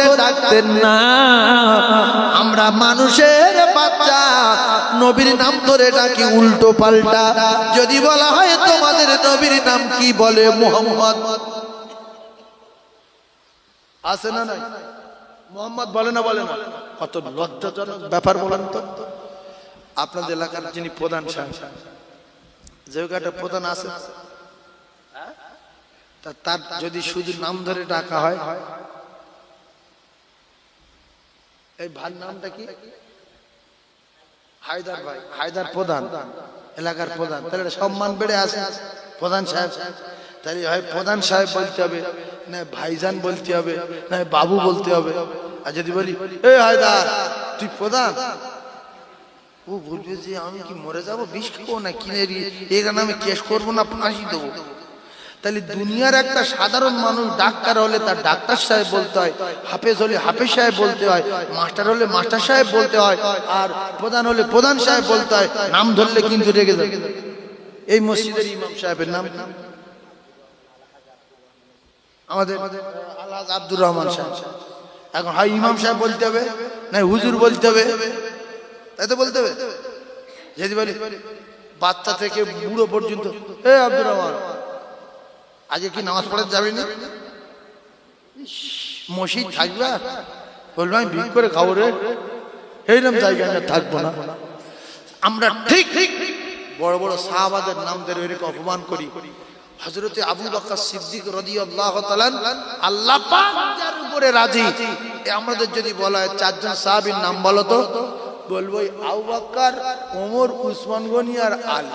ধরে ডাকতেন না। আমরা মানুষের বাচ্চা নবীর নাম ধরে ডাকি উল্টো পাল্টা। যদি বলা হয় তোমাদের নবীর নাম কি, বলে মুহাম্মদ। আছে না নাই? মুহাম্মদ বলে না, বলে না? কত লজ্জাজনক ব্যাপার বলেন তো। আপনাদের এলাকার যিনি প্রধান সাহেব, যে একটা প্রধান আছে, তার যদি শুধু নাম ধরে ডাকা হয়, এই ভাই নামটা কি? হায়দার ভাই, হায়দার প্রধান, এলাকার প্রধান, তাহলে সম্মান বেড়ে আসে প্রধান সাহেব। তাহলে হয় প্রধান সাহেব বলতে হবে, না ভাইজান বলতে হবে, না বাবু বলতে হবে। আর যদি বলি এ হায়দার তুই প্রধান, ও বলবে যে আমি কি মরে যাবো, বিষ খাবো না কিনে এখানে আমি কেস করবো না, ফাঁসি দেবো। তাহলে দুনিয়ার একটা সাধারণ মানুষ ডাক্তার হলে তার ডাক্তার সাহেব বলতে হয়, হাফেজ হলে হাফেজ সাহেব বলতে হয়, মাস্টার হলে মাস্টার সাহেব বলতে হয়, আর প্রধান হলে প্রধান সাহেব বলতে হয়। নাম ধরলে কিন্তু রেগে যাবে। এই মসজিদের ইমাম সাহেবের নাম আমাদের আলহাজ আব্দুর রহমান সাহেব। এখন হয় ইমাম সাহেব বলতে হবে, না হুজুর বলতে হবে, তাই তো বলতে হবে। যদি বলি বাচ্চা থেকে বুড়ো পর্যন্ত, এ আব্দুর রহমান আজকে কি নামাজ পড়াতে যাবি না? মসজিদ থাকবে, বলবো আমি ভিড় করে খাবো রে, এইরকম জায়গায় থাকবো না। আমরা ঠিক বড় বড় সাহাবাদের নাম ধরে এরকম অপমান করি। হযরতে আবু বকর সিদ্দিক রাদিয়াল্লাহু তাআলা, আল্লাহ পাক যার উপরে রাজি। আমাদের যদি বলা হয় চারজন সাহাবীর নাম বলো তো, বলবো আবু বকর, ওমর, উসমান গনি আর আলী।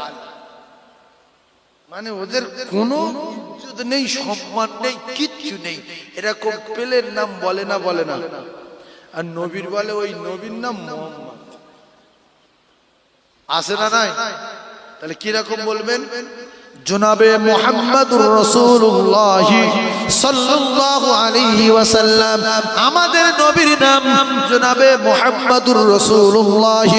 মানে ওদের কোনো ইজ্জত নেই, সম্মান নেই, কিচ্ছু নেই। এরকম পেলের নাম বলে না, বলে না। আর নবীর বলে ওই নবীর নাম মুহাম্মদ। আছে না নাই? তাহলে কি রকম বলবেন? জনাবে মুহাম্মদুর রাসূলুল্লাহ সাল্লাল্লাহু আলাইহি ওয়াসাল্লাম, আমাদের নবীর নাম জনাবে মুহাম্মদুর রাসূলুল্লাহ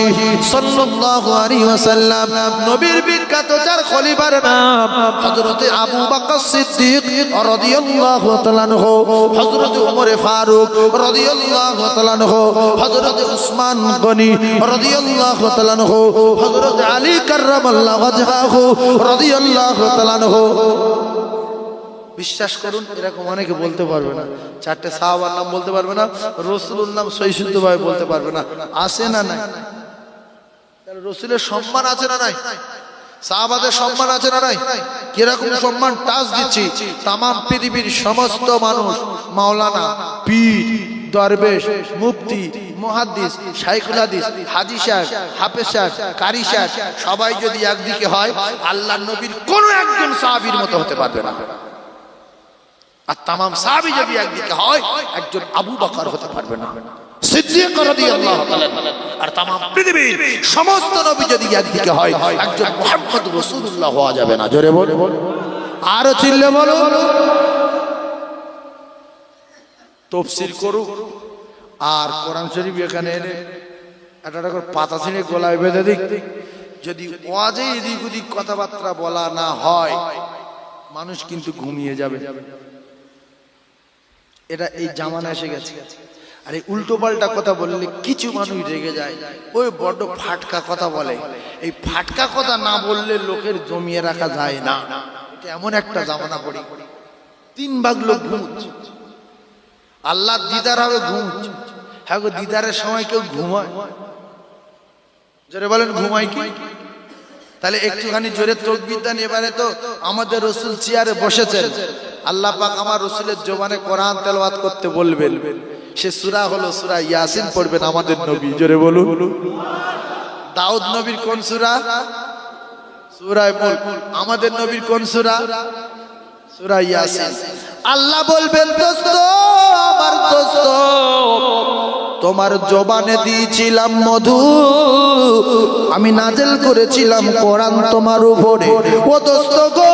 সাল্লাল্লাহু আলাইহি ওয়াসাল্লাম। নবীর বিখ্যাত চার খলিফার নাম হযরতে আবু বকর সিদ্দিক রাদিয়াল্লাহু তাআলা আনহু, হযরতে ওমর ফারুক রাদিয়াল্লাহু তাআলা আনহু, হযরতে উসমান গনি রাদিয়াল্লাহু তাআলা আনহু, হযরতে আলী কাররামাল্লাহু ওয়াজহাহু রাদিয়াল্লাহু তাআলা আনহু। বিশ্বাস করুন, এরকম অনেকে বলতে পারবে না, চারটে সাহাবার নাম বলতে পারবে না, রাসূলুর নাম সহিশুদ্ধভাবে বলতে পারবে না। আছে না নাই? তাহলে রাসূলের সম্মান আছে না নাই? সাহাবাদের সম্মান আছে না নাই? কিরকম সম্মান টাচ দিচ্ছি। তাম পৃথিবীর সমস্ত মানুষ, মাওলানা, পীর, দরবেশ, মুফতি, মুহাদ্দিস, শাইখুল হাদিস, হাজী সাহেব, হাফেজ সাহেব, কারি সাহেব সবাই যদি একদিকে হয়, আল্লাহর নবীর কোনো একজন সাহাবীর মতো হতে পারবে না। আর তামাম সাহাবী যদি একদিকে হয়, একজন আবু বকর হতে পারবে না, সিদ্দিক রাদিয়াল্লাহু তাআলা। আর তামাম পৃথিবীর সমস্ত নবী যদি একদিকে হয়, একজন মুহাম্মদ রাসূলুল্লাহ হওয়া যাবে না। জোরে বল, আরো চিল্লে বলো। তাফসীর করুক আর কোরআন শরীফ এখানে এনে একটা করে পাতা ছিঁড়ে গলায় বেঁধে দিক। যদি ওয়াজে এদিক ওদিক কথাবার্তা বলা না হয়, মানুষ কিন্তু ঘুমিয়ে যাবে। এটা এই জামানা এসে গেছে। আর এই উল্টো পাল্টা কথা বললে কিছু মানুষ রেগে যায়, ওই বড় ফাটকা কথা বলে। এই ফাটকা কথা না বললে লোকের জমিয়ে রাখা যায় না। এটা এমন একটা জামানা পড়ি, 3 ভাগ লোক ঘুমোচ্ছে, আল্লাহ দিদার হবে ঘুমোচ্ছে। হ্যাঁ গো, দিদারের সময় কেউ ঘুমায়? জোরে বলেন, ঘুমায় কি? তাহলে একটুখানি জোরে তাকবীর দেন। এবারে তো আমাদের রাসূল চেয়ারে বসেছেন, আল্লাহ পাক আমার রাসূলের জবানে কোরআন তেলাওয়াত করতে বলবেন। সে সূরা হলো সূরা ইয়াসিন পড়বেন আমাদের নবী। জোরে বলুন। দাউদ নবীর কোন সূরা? সূরা মুলক। আমাদের নবীর কোন সূরা? সূরা ইয়াসিন। আল্লাহ বলবেন, দোস্ত আমার দোস্ত, তোমার জবানে দিয়েছিলাম মধু, আমি নাজিল করেছিলাম কোরআন তোমার উপরে। ও দোস্ত গো,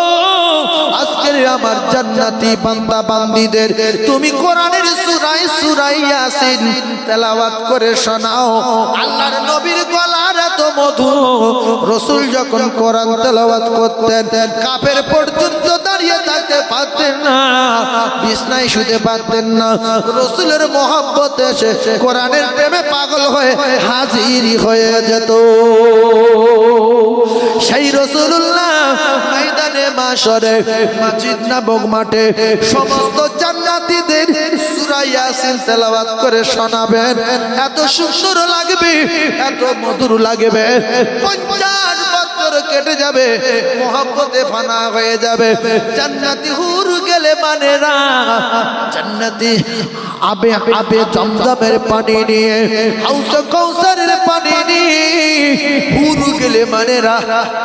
আজকের আমার জান্নাতি বান্দা বান্দীদের তুমি কোরআনের সূরা ইয়াসিন তেলাওয়াত করে শোনাও। আল্লাহর নবীর গলার এত মধু। রাসূল যখন কোরআন তেলাওয়াত করতেন কাফের পর্যন্ত দাঁড়িয়ে থাকতে পারতেন না, বিছনায় শুতে পারতেন না। রাসূলের মহব্বতে এসে কোরআনের প্রেমে পাগল হয়ে হাজির হয়ে যেত। সেই রাসূলুল্লাহ ময়দানে মাশরে মসজিদ নববী মাঠে সমস্ত জান্নাতীদের সূরা ইয়াসিন তেলাওয়াত করে শোনাবেন। এত সুন্দর লাগবে, এত মধুর লাগবে। 50 বছর কেটে যাবে, মহব্বতে ফানা হয়ে যাবে। জান্নাতি হুর গেলে মানেরা জান্নাতি আবে আবে জমজমের পানি নিয়ে, হাউজে কাউসারের পানি নিয়ে হুর গেলে মানেরা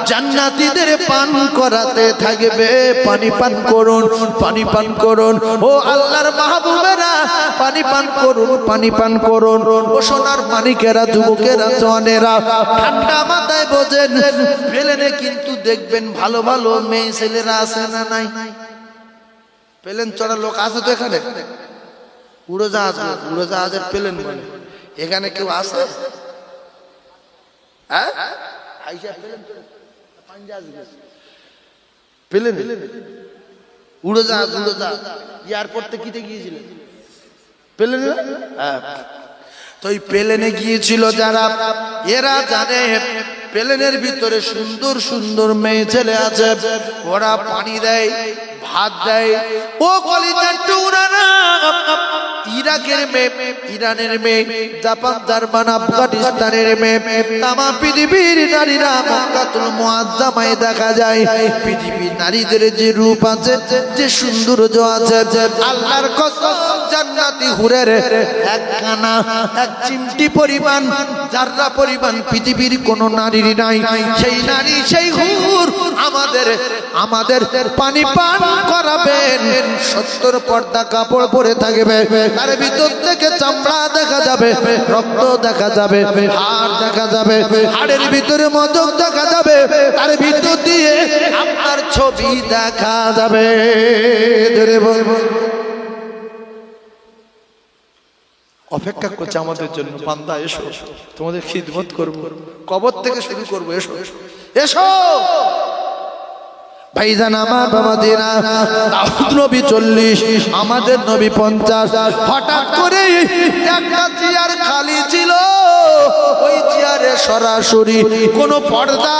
জান্নাতীদের পান করাতে থাকবে। পানি পান করুন, পানি পান করুন, ও আল্লাহর মাহবুবেরা পানি পান করুন, পানি পান করুন। ও সোনার মানিকেরা, যুবকেরা, জওয়ানেরা ঠান্ডা মাথায় বোঝেন, প্লেনে কিন্তু দেখবেন ভালো ভালো মেয়ে ছেলেরা আছে না নাই? প্লেন চড়া লোক আছে তো এখানে? উড়োজাহাজ, উড়োজাহাজের প্লেন বলে। এখানে কেউ আছে? হ্যাঁ, প্লেন উড়োজাহাজ, উড়োজাহাজ এয়ারপোর্টে কিতে গিয়েছিল? প্লেনে। হ্যাঁ, তো এই প্লেনে গিয়েছিল যারা, এরা জানে প্লেনের ভিতরে সুন্দর সুন্দর মেয়ে ছেলে আছে। ওরা পানি দেয়, ভাত দেয়। ও কলিজার টুকরারা, ইরাকের মেয়ে, ইরানের মেয়ে, জাপান, জার্মান, আফগানিস্তানের মেয়ে, তামাম পৃথিবীর নারীরা মক্কাতুল মুআজ্জামায় দেখা যায়। পৃথিবীর নারীদের যে রূপ আছে, যে সৌন্দর্য আছে, আল্লাহর কসম জান্নাতি হুরের একখানা এক চিমটি পরিমাণ, জাররা পরিমাণ পৃথিবীর কোন নারীর নাই। সেই নারী, সেই হুর আমাদের আমাদের পানি পান করাবেন। 70 পর্দা কাপড় পরে থাকবে, তার ভিতর থেকে চামড়া দেখা যাবে, রক্ত দেখা যাবে, হাড় দেখা যাবে, হাড়ের ভিতরে মদক দেখা যাবে, তার ভিতর দিয়ে আপনার ছবি দেখা যাবে। অপেক্ষা করছে আমাদের জন্য, বান্দা এসো, তোমাদের খিদমত করবো, কবর থেকে শুরু করবো, এসো এসো। ভাইজান আমার বাবাদিরা, দাউদ নবী 40, আমাদের নবী 50। হঠাৎ করে একটা চেয়ার খালি ছিল, ওই চেয়ারে সরাসরি কোনো পর্দা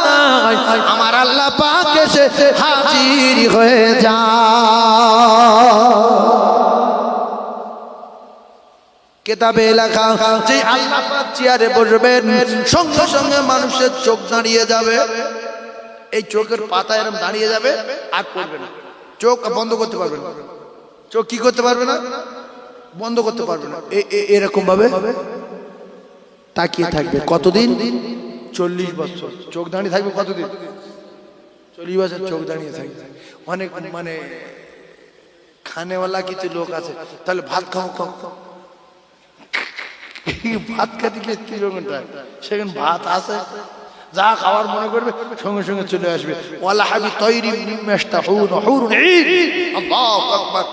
নাই। আমার আল্লাহ পাক এসে হাজির হয়ে যায়। কিতাবে লেখা যে আল্লাহ পাক চেয়ারে বসবেন, সঙ্গে সঙ্গে মানুষের চোখ দাঁড়িয়ে যাবে। এই চোখের পাতা এরকম দাঁড়িয়ে যাবে, আর পড়বে না। চোখ বন্ধ করতে পারবে না। চোখ কি করতে পারবে না? বন্ধ করতে পারবে না। এরকম ভাবে তাকিয়ে থাকবে। কতদিন? 40 বছর চোখ দাঁড়িয়ে থাকবে। কতদিন? 40 বছর চোখ দাঁড়িয়ে থাকবে। অনেক মানে খানেওয়ালা কিছু লোক আছে, তাহলে ভাত খাও খাও, ভাত খেতে গিয়ে 3 ঘন্টা, সেখানে ভাত আছে, যা খাওয়ার মনে করবে সঙ্গে সঙ্গে চলে আসবে। ওয়ালা হাবি তৈরি মিমাশতাহুন হুরুন ঈদ। আল্লাহু আকবার।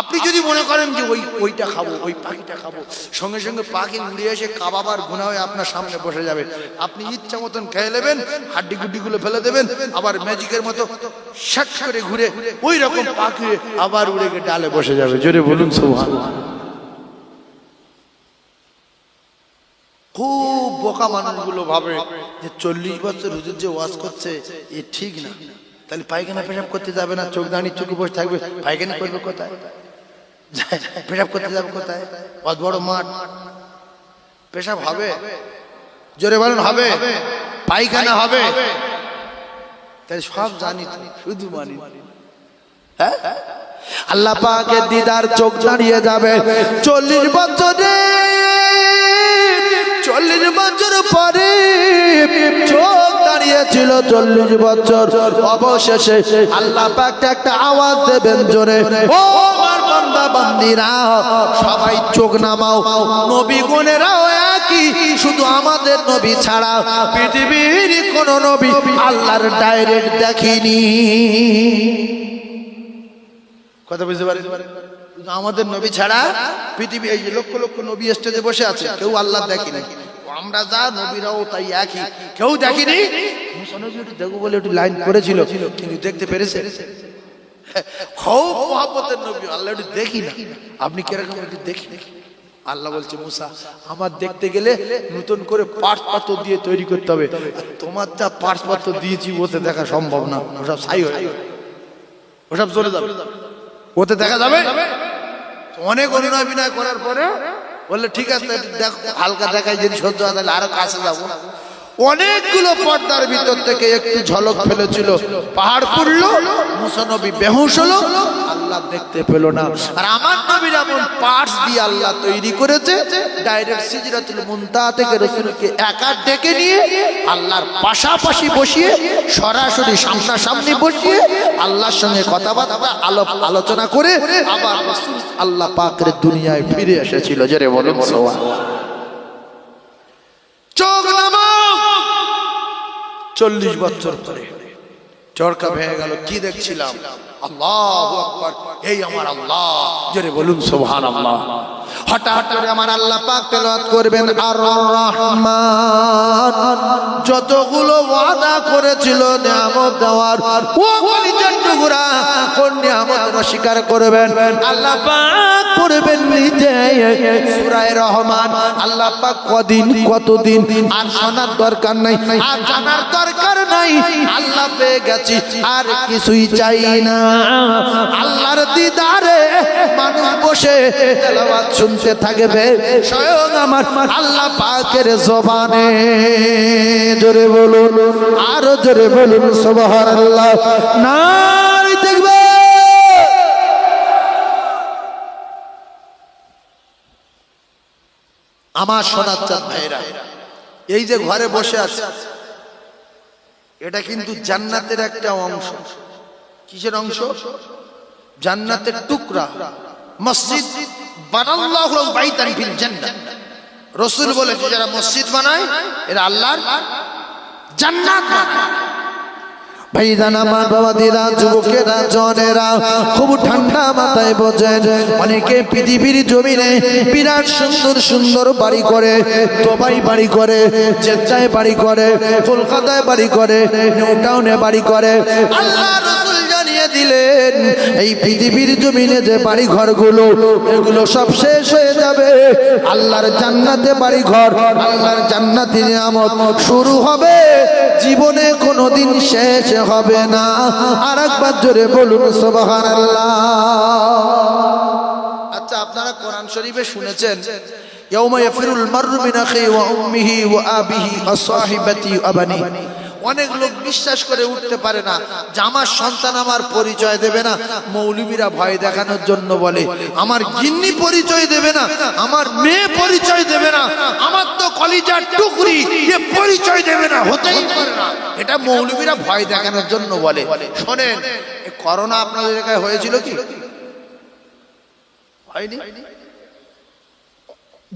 আপনি যদি মনে করেন যে ওইটা খাবো, ওই পাখিটা খাবো, সঙ্গে সঙ্গে পাখি উড়ে এসে কাবাবার গুনাহ হয়ে আপনার সামনে বসে যাবে। আপনি ইচ্ছা মতন খেয়ে নেবেন, হাড্ডি গুড্ডিগুলো ফেলে দেবেন, আবার ম্যাজিকের মতো শাক করে ঘুরে ওই রকম পাখি আবার উড়ে গিয়ে ডালে বসে যাবে। জোরে বলুন সুবহানাল্লাহ। খুব বোকা মানুষগুলো ভাবে যে 40 বছর হুজুর যে ওয়াজ করছে এ ঠিক না, তাহলে পায়খানা পেশাব করতে যাবে না, চোখ দাঁড়িয়ে চোখে বসে থাকবে, পায়খানা করবে কোথায়? পেশাব করতে যাবে কোথায়? অত বড় মাঠ, পেশাব হবে? জোরে বলেন হবে? পায়খানা হবে? তাই সব জানি তো, শুধু মানি। হ্যাঁ, আল্লাহ পাকের দিদার চোখ দাঁড়িয়ে যাবে 40 বছরে। 40 বছর পরে চোখ দাঁড়িয়েছিল 40 বছর। অবশেষে আল্লাহ পাক একটা আওয়াজ দেবেন জোরে, ও আমার বান্দা বান্দিরা সবাই চোখ নামাও। নবী গুণেরাও একই, শুধু আমাদের নবী ছাড়া পৃথিবীর কোন নবী আল্লাহর ডাইরেক্ট দেখেনি। কথা বুঝতে পারেন? আমাদের নবী ছাড়া পৃথিবী, এই যে লক্ষ লক্ষ নবী স্টেজে বসে আছে, কেউ আল্লাহ দেখেনি। আমরা যা নবীরাও তাই একই, কেউ দেখিনি। মুসা নবী একটু দেখবো বলে একটু লাইন করেছিল, কিন্তু দেখতে পেরেছে? খুব মহব্বতের নবী, আল্লাহ একটু দেখি না, আপনি কিরকম একটু দেখি। আল্লাহ বলছে মুসা আমার দেখতে গেলে নতুন করে পার্টস পাথর দিয়ে তৈরি করতে হবে, তোমার যা পার্টস পাথর দিয়েছি ওতে দেখা সম্ভব না, ওসব ছাই হয়ে যাবে, ওসব চলে যাবে, ওতে দেখা যাবে। অনেক অভিনয় বিনয় করার পরে বললে ঠিক আছে দেখো হালকা দেখায় যদি সহ্য হয় তাহলে আরো কাছে যাবো। অনেকগুলো পর্দার ভিতর থেকে একটু ঝলক ফেলেছিল, পাহাড় পড়লো, মুসা নবী বেহুশ হলো, আল্লাহ দেখতে পেল না। আর আমার নবীর এমন পার্টস দিয়ে আল্লাহ তৈরি করেছে, ডাইরেক্ট সিদরাতুল মুনতাহা থেকে রাসূলকে একা ডেকে নিয়ে আল্লাহর পাশাপাশি বসিয়ে, সরাসরি সামনাসামনি বসিয়ে আল্লাহর সঙ্গে কথাবার্তা আলোচনা করে আবার রাসূল আল্লাহ পাকের দুনিয়ায় ফিরে এসেছিল। জোরে বলুন সুবহানাল্লাহ। চোখ নামাও, 40 বছর পরে চরকা ভেঙে গেল, কি দেখছিলাম? আল্লাহু আকবার, এই আমার আল্লাহ। জোরে বলুন সুবহানাল্লাহ। হঠাৎ করে আমার আল্লাহ পাক তেলাওয়াত করবেন আর রহমান, যতগুলো ওয়াদা করেছিল নিয়ামত দেওয়ার, ও কলিজার টুকরা কোন নিয়ামত অস্বীকার করবেন? আল্লাহ পাক করবেন নিজে সূরা রহমান। আল্লাহ পাক কদিন কতদিন আর শোনার দরকার নাই, আর জানার দরকার নাই, আল্লাহ পেয়ে গেছি, আর কিছুই চাই না। আল্লাহর দিদারে মানুষ বসে তেলাওয়াত শুনতে থাকবে স্বয়ং আমার আল্লাহ পাকের জবানে। জোরে বলুন, আরো জোরে বলুন সুবহানাল্লাহ। নাই দেখবে আমার সোনার চাঁদ ভাইরা, এই যে ঘরে বসে আছে, এটা কিন্তু জান্নাতের একটা অংশ। কিসের অংশ? জান্নাতের টুকরা। মসজিদ বানাল্লাহু বাইতান ফিল জান্নাহ, রাসূল বলেছে যারা মসজিদ বানায় এরা আল্লাহর জান্নাত বানায়। ভাইজান আমার বাবা দিদা যুবকেরা জনেরা খুব ঠান্ডা মাথায় বোঝেন, অনেকে পৃথিবীর জমিনে বিরাট সুন্দর সুন্দর বাড়ি করে, দুবাই বাড়ি করে, জেদ্দায় বাড়ি করে, কলকাতায় বাড়ি করে, নিউ টাউনে বাড়ি করে। আল্লাহ রাসূল জানিয়ে দিলেন এই পৃথিবীর জমিনে যে বাড়ি ঘরগুলো এগুলো সব শেষ হয়ে যাবে, আল্লাহর জান্নাতে বাড়ি ঘর, আল্লাহর জান্নাতি নিয়ামত শুরু হবে, জীবনে কোনোদিন শেষ হবে না। আর একবার জোরে বলুন সুবহানাল্লাহ। আচ্ছা, আপনারা কোরআন শরীফে শুনেছেন ইয়াউমা ইয়াফিরুল মাররু মিন আখিহি ওয়া উম্মিহি ওয়া আবিহি ওয়া সাহিবাতি ওয়া বানি। অনেক লোক বিশ্বাস করে উঠতে পারে না যে আমার সন্তান আমার পরিচয় দেবে না। মৌলবীরা ভয় দেখানোর জন্য বলে আমার গিন্নি পরিচয় দেবে না, আমার মেয়ে পরিচয় দেবে না, আমার তো কলিজার টুকরি এ পরিচয় দেবে না, হতেই পারে না। এটা মৌলবীরা ভয় দেখানোর জন্য বলে। শোনেন, করোনা আপনাদের এলাকায় হয়েছিল কি? হয়নি?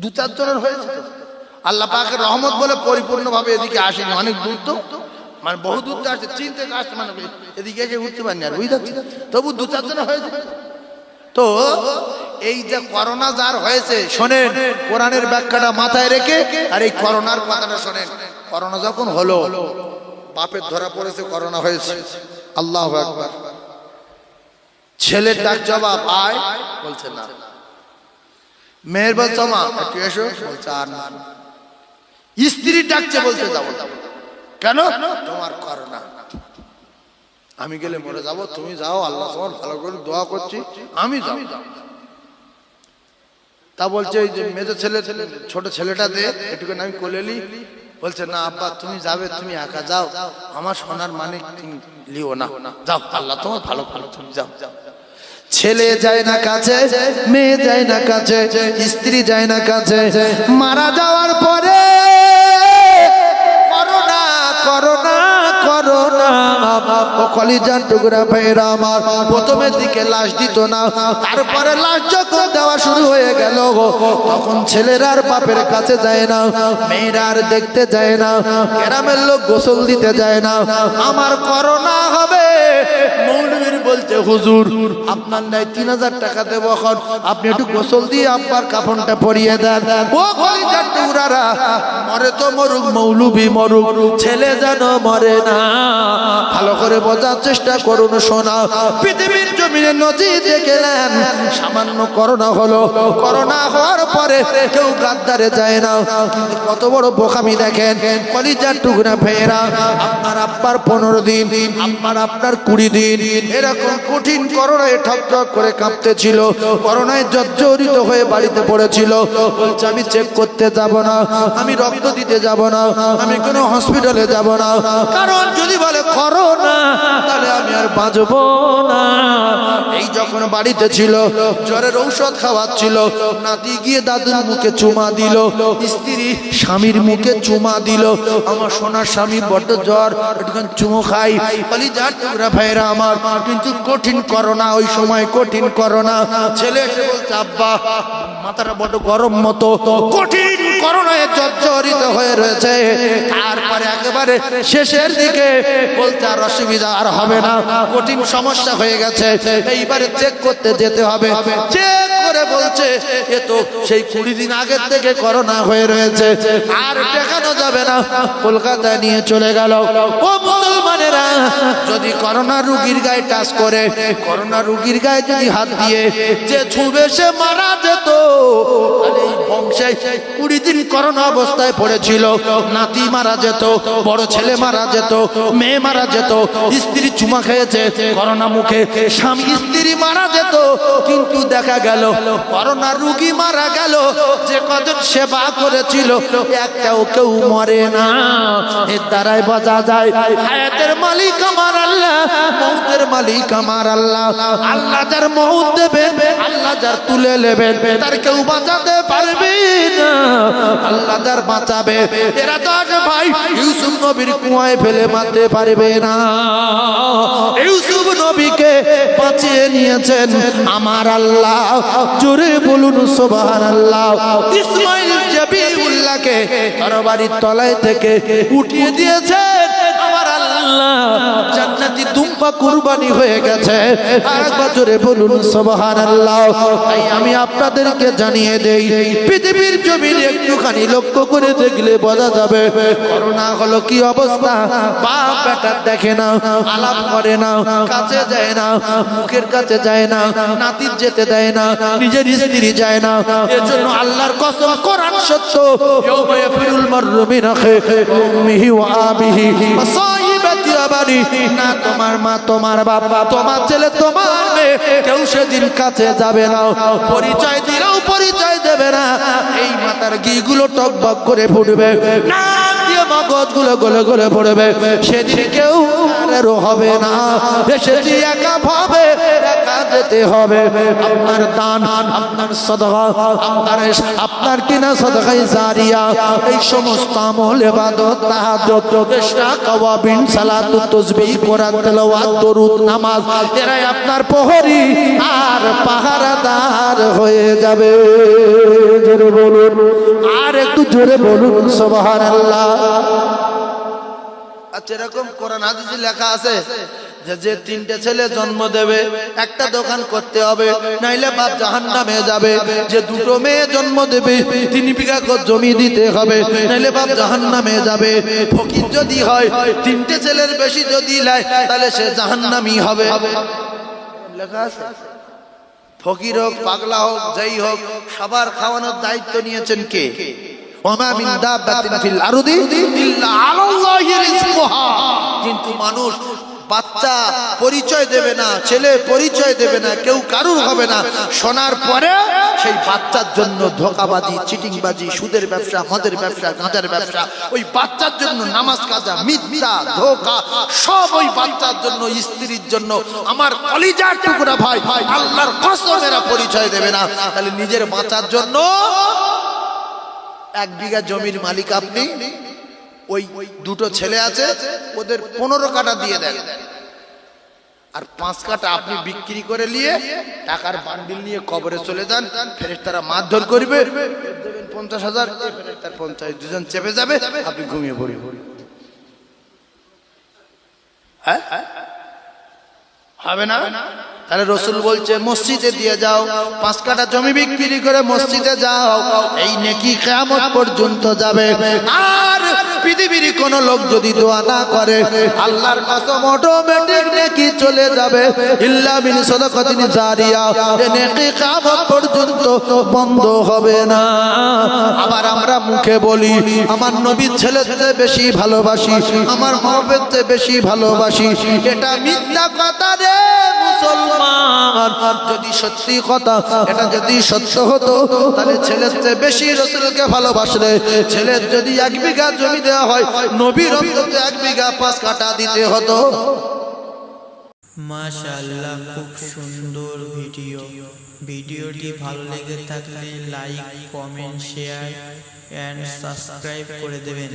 2-4 জনের হয়েছে। আল্লাহ পাকের রহমত বলে পরিপূর্ণভাবে এদিকে আসেনি, অনেক দূর তো, মানে বহু দূর তো আসছে, চীন থেকে আসছে, মানে এদিকে এসে উঠতে পারেনি আর, বুঝতে পারছি। তবু 2-4 জন হয়েছে। তো এই যে করোনা যার হয়েছে, শোনেন কোরআনের ব্যাখ্যাটা মাথায় রেখে আর এই করোনার কথাটা শোনেন। করোনা যখন হলো, বাপের ধরা পড়েছে করোনা হয়েছে, আল্লাহু আকবার, ছেলের ডাক জবাব আয়, বলছে না। মেয়ের বলছে মা একটু এসো, বলছে আর না। স্ত্রী ডাকছে, বলছে যাবো। কেন? তোমার করোনা, আমি গেলে মরে যাব, তুমি যাও, আল্লাহ তোমার ভালো করে দোয়া করছি, আমি যাব। তা বলছে এই যে মেজো ছেলে, ছোট ছেলেটা দে একটুখানি আমি কোলেলি। বলছে না আব্বা তুমি যাবে, তুমি একা যাও, আমার সোনার মানে তুমি লিও না, যাও, আল্লাহ তোমার ভালো ভালো, তুমি যাও। ছেলে যায় না কাছে, মেয়ে যায় না কাছে, স্ত্রী যায় না কাছে। মারা যাওয়ার পরে করোনা করোনা করোনা, ও কলিজার টুকরা ভাইরা আমার, প্রথমের দিকে লাশ দিত না, তারপরে লাশ যখন দেওয়া শুরু হয়ে গেল তখন ছেলেরা আর বাপের কাছে যায় না, মেয়েরা আর দেখতে যায় না, গ্রামের লোক গোসল দিতে যায় না। আমার করোনা হবে, মৌলবীর বলছে হুজুর আপনার নাই 3000 টাকা দেবো, এখন আপনি একটু গোসল দিয়ে আব্বার কাফনটা পরিয়ে দেন। ও কলিজার টুকরারা, মরে তো মরুক, মৌলবী মরুক, ছেলে যেন মরে না। ভালো করে বোঝার চেষ্টা করুন শোনা, পৃথিবীর জমিনে নদী দেখলেন সামান্য করোনা হলো, করোনা হওয়ার পরে কেউ গাদ্দারে যায় না, কিন্তু কত বড় বোকামি দেখেন কলিজার টুকরা ভাইয়েরা। আপনার আব্বার 15 দিন, আপনার 20 দিন এরকম কঠিন করোনায় ঠক ঠক করে কাঁপতেছিল, করোনায় জর্জরিত হয়ে বাড়িতে পড়েছিল। বলছে আমি চেক করতে যাব না, আমি রক্ত দিতে যাব না, আমি কোনো হসপিটালে যাব না, কারণ যদি বলে করোনা তাহলে আমি আর বাঁচবো না। এই যখন বাড়িতে ছিল, জ্বরের ঔষধ খাওয়াচ্ছিল, নাতি গিয়ে দাদুর মুখে চুমা দিল, স্ত্রী স্বামীর মুখে চুমা দিল। আমার সোনার স্বামী বড্ড জ্বর, একটুখানি চুমো খাই। কলিজার টুকরা ভাইরা আমার, কিন্তু কঠিন করোনা, ওই সময় কঠিন করোনা। ছেলে এসে বলছে আব্বা মাথাটা বড় গরম মতো, কঠিন করোনায় জর্জরিত হয়ে রয়েছে। তারপরে একেবারে শেষের দিকে বলতে আর অসুবিধা আর হবে না, কঠিন সমস্যা হয়ে গেছে, এইবারে চেক করতে যেতে হবে। চেক করে বলছে এ তো সেই 20 দিন আগের থেকে করোনা হয়ে রয়েছে, আর দেখানো যাবে না। কলকাতায় নিয়ে চলে গেল। ও মুসলমানেরা, যদি করোনা রোগীর গায়ে টাচ করে, করোনা রোগীর গায়ে যদি হাত দিয়ে যে ছুবে সে মারা যেত। এই বংশে 20 দিন করোনা অবস্থায় পড়েছিল, নাতি মারা যেত, বড় ছেলে মারা যেত, মেয়ে মারা যেত, স্ত্রী চুমা খেয়েছে করোনা মুখে, স্বামী স্ত্রী মারা যেত। কিন্তু দেখা গেল করোনা রোগী মারা গেল, যে কজন সেবা করেছিল একটাও কেউ মরে না। এর দ্বারাই বোঝা যায় হায়াতের মালিক আমার আল্লাহ, মৌতের মালিক আমার আল্লাহ। আল্লাহ যার মৌত দেবে, আল্লাহ যার তুলে নেবেন, তার কেউ বাঁচাতে পারবে না। আল্লাহ যার বাঁচাবে, এরা তো আগে ভাই ইউসুফ নবীর কুয়ায় ফেলে মারতে পারবে না। ইউসুফ নবীকে বাঁচিয়ে নিয়েছেন আমার আল্লাহ, জোরে বলুন সুবহানাল্লাহ। ইসমাইল জাবিউল্লাহকে তরবারির তলায় থেকে উঠিয়ে দিয়েছেন আমার আল্লাহ, জান্নাতি দুম্বা কুরবানি হয়ে গেছে। আরেকবার জোরে বলুন সুবহানাল্লাহ। তাই আমি আপনাদেরকে জানিয়ে দেই, পৃথিবীর জমিনে একটুখানি লক্ষ্য করে দেখলে বোঝা যাবে করোনা হলো কি অবস্থা। বাপ বেটা দেখে না, আলাপ করে না, কাছে যায় না, মুখের কাছে যায় না, নাতির যেতে দেয় না, নিজের স্ত্রী যায় না। এর জন্য আল্লাহর কসম, কোরআন সত্য, ইয়াউমা ইয়াফিরুল মাররু মিন আখিহি ওয়া উম্মিহি ওয়া আবিহি ওয়া সাহিবাতি ওয়া বানি। না তোমার মা, তোমার বাবা, তোমার ছেলে, তোমার মেয়ে, কেউ সেদিন কাছে যাবে না, পরিচয় দিলেও পরিচয় দেবে না। এই মাথার গিগুলো টকবক করে ফুটবে, নাক দিয়ে মগজগুলো গলে গলে পড়বে। সেদিন কেউ আর হবে না, সেদিন একা ভাবে, একা যেতে হবে। আপনার দান, আপনার সাদাকা, আপনার কিনা সাদাকায়ে জারিয়া, এই সমস্ত আমল, ইবাদত, তাহাজ্জুদ, ইশরাক, আওয়াবিন, সালাতুত, তাসবিহ, কোরআন তেলাওয়াত, দরুদ, নামাজ, এরাই আপনার প্রহরী আর পাহারাদার হয়ে যাবে। জোরে বলুন, আর একটু জোরে বলুন সুবহানাল্লাহ। আচ্ছা, এরকম কোরআন হাদিসে লেখা আছে যে 3টে ছেলে জন্ম দেবে, একটা দোকান করতে হবে, নাইলে বাপ জাহান্নামে যাবে। যে 2টো মেয়ে জন্ম দেবে, 3 বিঘা জমি দিতে হবে, নাইলে বাপ জাহান্নামে যাবে। ফকির যদি হয়, 3টে ছেলের বেশি যদি নেয়, তাহলে সে জাহান্নামী হবে। লেখা আছে। ফকির হোক, পাগলা হোক, যেই হোক, সবার খাওয়ানোর দায়িত্ব নিয়েছেন কে? ওমা মিন দাব্বাতিন ফিল আরদি ইল্লা আলাল্লাহি রিজকুহা। কিন্তু মানুষ বাচ্চা পরিচয় দেবে না, ছেলে পরিচয় দেবে না, কেউ কারুর হবে না। শোনার পরে সেই বাচ্চার জন্য ধোঁকাবাজি, চিটিংবাজি, সুদের ব্যবসা, মদের ব্যবসা, গাঁজার ব্যবসা, ওই বাচ্চার জন্য নামাজ কাজা, মিথ্যা, ধোঁকা, সব ওই বাচ্চার জন্য, স্ত্রীর জন্য। আমার কলিজার টুকরা ভাই, আল্লাহর কসম এরা পরিচয় দেবে না। তাহলে নিজের বাঁচার জন্য 1 বিঘা জমির মালিক আপনি, ওই 2টো ছেলে আছে, ওদের 15 কাঠা দিয়ে দেন। আর 5 কাঠা আপনি বিক্রি করে নিয়ে টাকার বান্ডিল নিয়ে কবরে চলে যান, ফেরেশতারা মারধর করবে, দেবেন 50,000, ফেরেশতার 50, দুজন চেপে যাবে, আপনি ঘুমিয়ে পড়বেন। হ্যাঁ, হবে না? তাহলে রসুল বলছে মসজিদে দিয়ে যাও, 5 কাঠা জমি বিক্রি করে মসজিদে যাও, এই নেকি কিয়ামত পর্যন্ত যাবে। আর পৃথিবীর কোন লোক যদি দোয়া না করে, আল্লাহর কসম অটোমেটিক নেকি চলে যাবে, ইল্লা মিন সাদাকাতিন জারিয়া, এই নেকি কিয়ামত পর্যন্ত বন্ধ হবে না। আবার আমরা মুখে বলি আমার নবীর ছেলের চেয়ে বেশি ভালোবাসি, আমার মা-বাবার চেয়ে বেশি ভালোবাসি, এটা মিথ্যা কথা রে মুসলমান। যদি সত্যি কথা, এটা যদি সত্য হতো, তাহলে ছেলের চেয়ে বেশি রাসূলকে ভালোবাসলে, ছেলের যদি 1 বিঘা জমি দেওয়া হয়, নবীর অন্তত 1 বিঘা 5 কাঠা দিতে হতো। মাশাআল্লাহ, খুব সুন্দর ভিডিও। ভিডিওটি ভালো লেগে থাকলে like, comment, share and subscribe করে দেবেন।